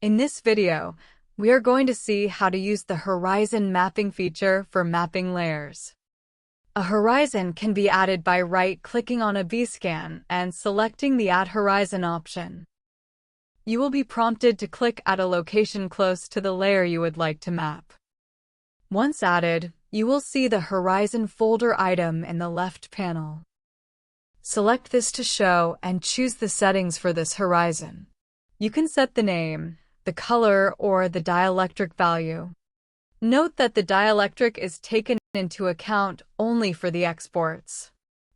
In this video, we are going to see how to use the horizon mapping feature for mapping layers. A horizon can be added by right-clicking on a B-scan and selecting the Add Horizon option. You will be prompted to click at a location close to the layer you would like to map. Once added, you will see the Horizon folder item in the left panel. Select this to show and choose the settings for this horizon. You can set the name, the color, or the dielectric value. Note that the dielectric is taken into account only for the exports.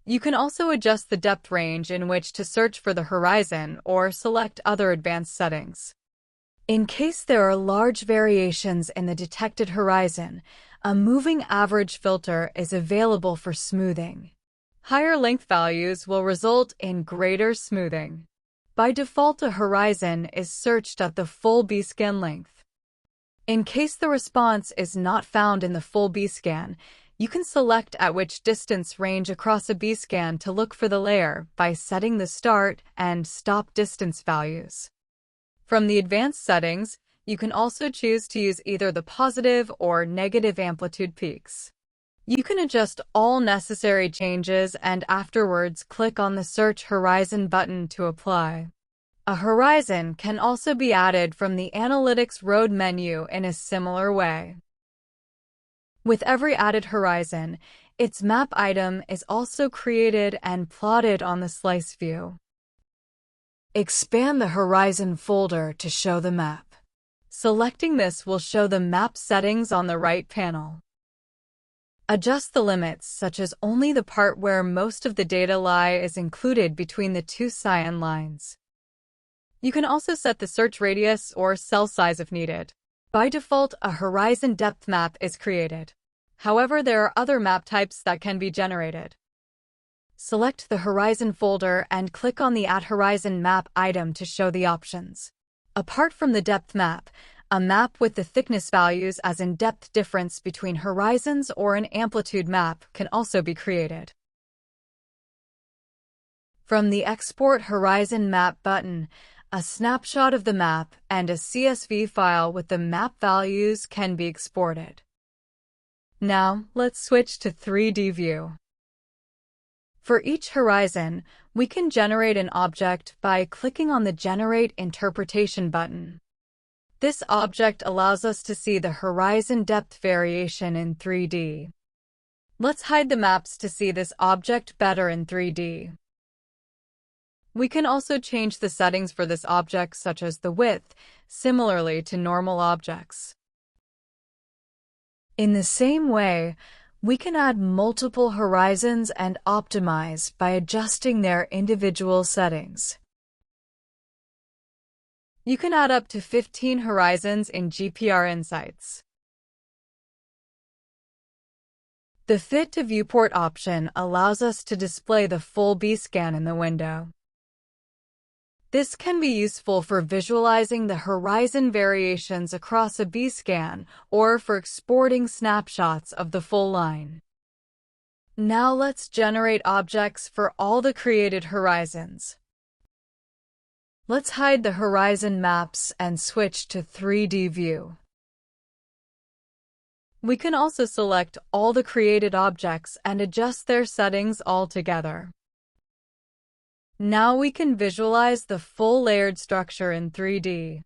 You can also adjust the depth range in which to search for the horizon or select other advanced settings. In case there are large variations in the detected horizon, a moving average filter is available for smoothing. Higher length values will result in greater smoothing. By default, a horizon is searched at the full B-scan length. In case the response is not found in the full B-scan, you can select at which distance range across a B-scan to look for the layer by setting the start and stop distance values. From the advanced settings, you can also choose to use either the positive or negative amplitude peaks. You can adjust all necessary changes and afterwards click on the Search Horizon button to apply. A horizon can also be added from the Analytics Road menu in a similar way. With every added horizon, its map item is also created and plotted on the slice view. Expand the Horizon folder to show the map. Selecting this will show the map settings on the right panel. Adjust the limits, such as only the part where most of the data lie is included between the two cyan lines. You can also set the search radius or cell size if needed. By default, a horizon depth map is created. However, there are other map types that can be generated. Select the Horizon folder and click on the Add Horizon Map item to show the options. Apart from the depth map, a map with the thickness values as in depth difference between horizons or an amplitude map can also be created. From the Export Horizon Map button, a snapshot of the map and a CSV file with the map values can be exported. Now, let's switch to 3D view. For each horizon, we can generate an object by clicking on the Generate Interpretation button. This object allows us to see the horizon depth variation in 3D. Let's hide the maps to see this object better in 3D. We can also change the settings for this object, such as the width, similarly to normal objects. In the same way, we can add multiple horizons and optimize by adjusting their individual settings. You can add up to 15 horizons in GPR Insights. The Fit to Viewport option allows us to display the full B-scan in the window. This can be useful for visualizing the horizon variations across a B-scan or for exporting snapshots of the full line. Now let's generate objects for all the created horizons. Let's hide the horizon maps and switch to 3D view. We can also select all the created objects and adjust their settings all together. Now we can visualize the full layered structure in 3D.